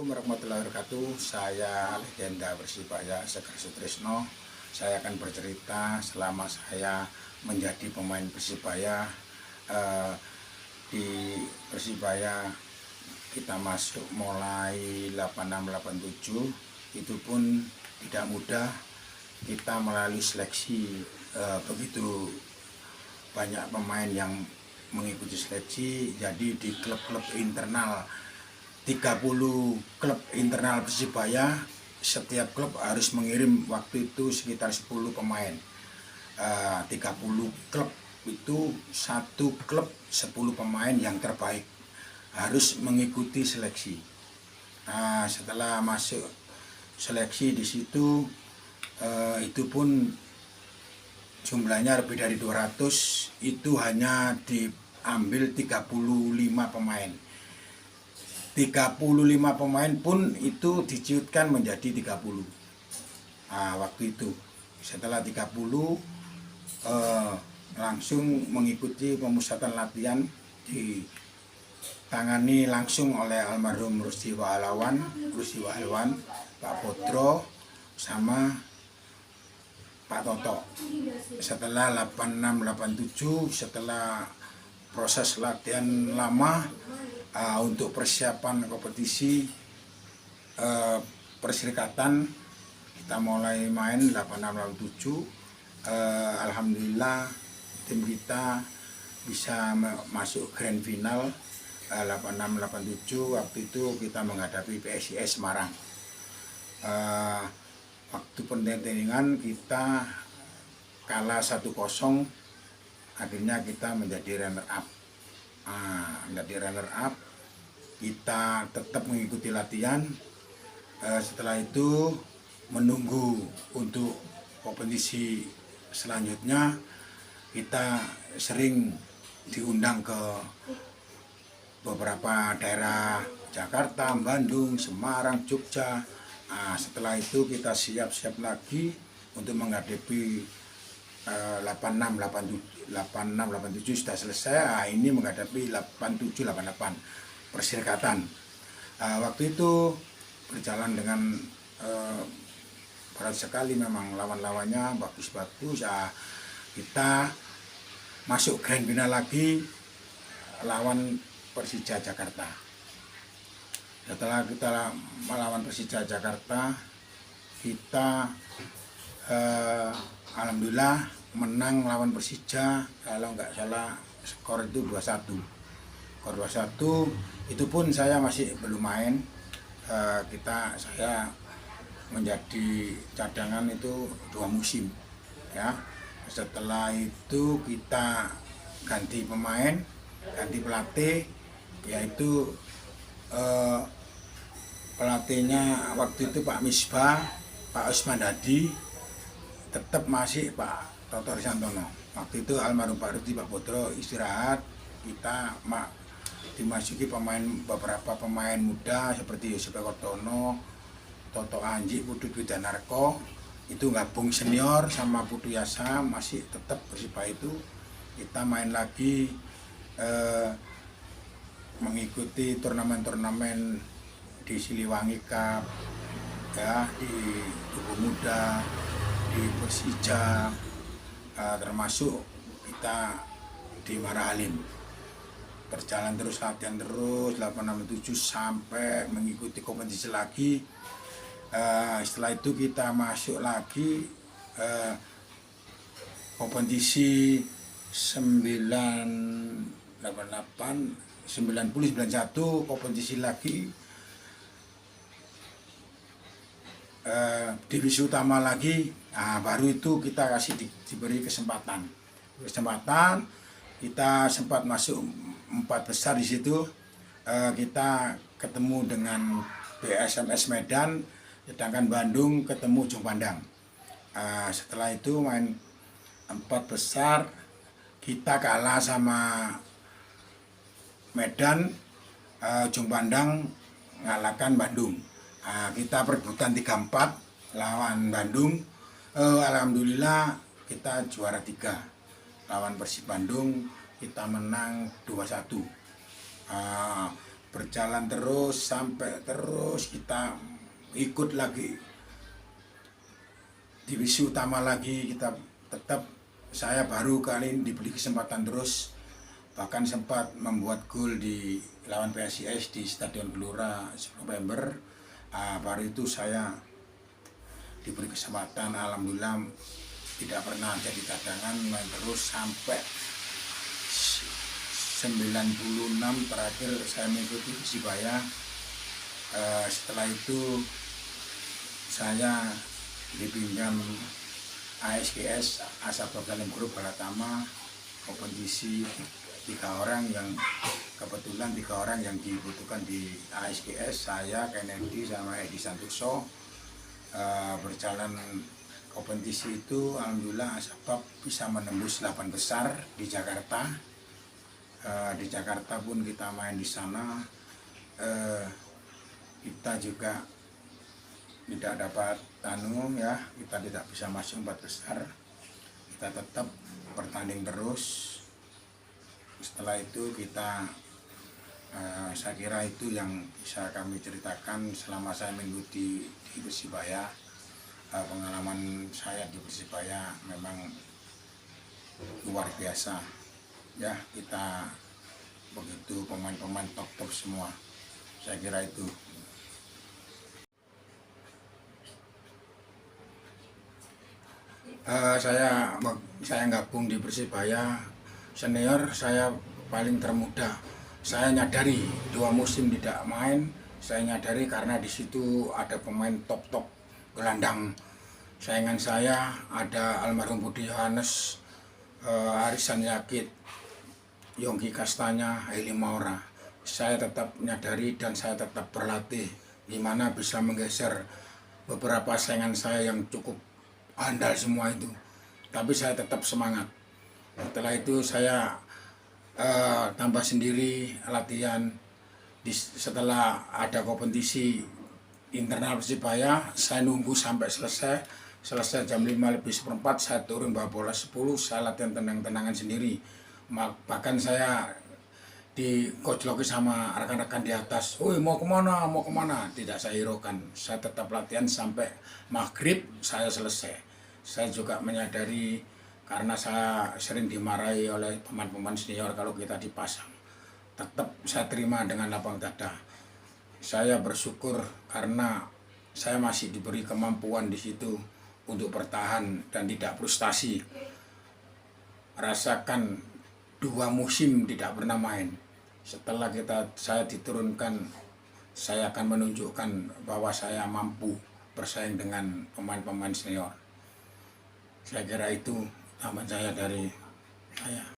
Assalamualaikum warahmatullahi wabarakatuh. Saya legenda Persibaya Sekar Sutrisno. Saya akan bercerita selama saya menjadi pemain Persibaya. Di Persibaya kita masuk mulai 86-87. Itu pun tidak mudah. Kita melalui seleksi begitu banyak pemain yang mengikuti seleksi. Jadi di klub-klub internal 30 klub internal Persibaya, setiap klub harus mengirim waktu itu sekitar 10 pemain. 30 klub itu satu klub 10 pemain yang terbaik harus mengikuti seleksi. Setelah masuk seleksi di situ, itu pun jumlahnya lebih dari 200, itu hanya diambil 35 pemain. 35 pemain pun itu diciutkan menjadi 30. Waktu itu setelah 30 langsung mengikuti pemusatan latihan, ditangani langsung oleh almarhum Rusdi Wahlawan, Pak Podro sama Pak Toto. Setelah 86-87, setelah proses latihan lama untuk persiapan kompetisi perserikatan, kita mulai main 86-87. Alhamdulillah tim kita bisa masuk grand final 86-87. Waktu itu kita menghadapi PSIS Semarang. Waktu pertandingan kita kalah 1-0, akhirnya kita menjadi runner up. Kita tetap mengikuti latihan. Setelah itu menunggu untuk kompetisi selanjutnya. Kita sering diundang ke beberapa daerah Jakarta, Bandung, Semarang, Jogja. Setelah itu kita siap-siap lagi untuk menghadapi 86-87 sudah selesai. Ini menghadapi 87-88 perserikatan. Waktu itu berjalan dengan berat sekali, memang lawan-lawannya bagus-bagus. Kita masuk grand final lagi lawan Persija Jakarta. Setelah kita melawan Persija Jakarta, kita alhamdulillah menang lawan Persija, kalau nggak salah skor itu 2-1. Skor 2-1 itu pun saya masih belum main. Saya menjadi cadangan itu 2 musim ya. Setelah itu kita ganti pemain, ganti pelatih, yaitu pelatihnya waktu itu Pak Misbah, Pak Usman Hadi, tetap masih Pak Toto Risantono. Waktu itu almarhum Pak Rusdi, Pak Podro istirahat, kita dimasuki beberapa pemain muda seperti Yusuf Kortono, Toto Anji, Putu Widanarko, itu gabung senior sama Putu Yasa, masih tetap Persibaya itu. Kita main lagi mengikuti turnamen-turnamen di Siliwangi Cup, ya, di Tugu Muda, di Persija, termasuk kita di Marahalim. Berjalan terus, latihan terus 86-87 sampai mengikuti kompetisi lagi. Setelah itu kita masuk lagi kompetisi 90-91, kompetisi lagi divisi utama lagi. Baru itu kita diberi kesempatan kita sempat masuk 4 besar di situ. Kita ketemu dengan BSMS Medan, sedangkan Bandung ketemu Ujung Pandang. Setelah itu main 4 besar, kita kalah sama Medan, Ujung Pandang ngalahkan Bandung. Kita perebutan 3-4 lawan Bandung. Alhamdulillah kita juara 3 lawan Persib Bandung, kita menang 2-1. berjalan terus sampai terus kita ikut lagi divisi utama lagi, kita tetap saya baru kali ini diberi kesempatan terus, bahkan sempat membuat gol di lawan PSIS di Stadion Gelora 10 November. Baru itu saya diberi kesempatan, alhamdulillah tidak pernah jadi cadangan, main terus sampai 96 terakhir saya mengikuti Persibaya. Setelah itu saya dipinjam ASGS Asabab Salim Group Balatama, kompetisi 3 orang yang kebetulan 3 orang yang dibutuhkan di ASGS, saya, Kennedy sama Edi Santoso. Berjalan kompetisi itu alhamdulillah Asabab bisa menembus 8 besar di Jakarta. Di Jakarta pun kita main di sana, kita juga tidak dapat kita tidak bisa masuk 4 besar, kita tetap bertanding terus. Setelah itu kita saya kira itu yang bisa kami ceritakan selama saya mengikuti di Persibaya. Pengalaman saya di Persibaya memang luar biasa ya, kita begitu pemain-pemain top semua, saya kira itu. Saya gabung di Persibaya senior, saya paling termuda. Saya nyadari 2 musim tidak main, saya nyadari karena di situ ada pemain top gelandang. Saingan saya ada almarhum Budi Yohanes, Arisan Yakit, Yongki Kastanya, Heli Maura. Saya tetap menyadari dan saya tetap berlatih gimana bisa menggeser beberapa saingan saya yang cukup andal semua itu, tapi saya tetap semangat. Setelah itu saya tambah sendiri latihan. Setelah ada kompetisi internal Persibaya, saya nunggu sampai selesai jam 5:04, saya turun bawa bola 10, saya latihan tenang-tenangan sendiri. Bahkan saya dikojloki sama rekan-rekan di atas, "Woi, mau kemana?" Tidak saya hiraukan, saya tetap latihan sampai maghrib saya selesai. Saya juga menyadari karena saya sering dimarahi oleh pemain-pemain senior kalau kita dipasang, tetap saya terima dengan lapang dada. Saya bersyukur karena saya masih diberi kemampuan di situ untuk bertahan dan tidak frustasi. Rasakan 2 musim tidak pernah main. Setelah saya diturunkan, saya akan menunjukkan bahwa saya mampu bersaing dengan pemain-pemain senior. Saya kira itu tambahan saya dari saya.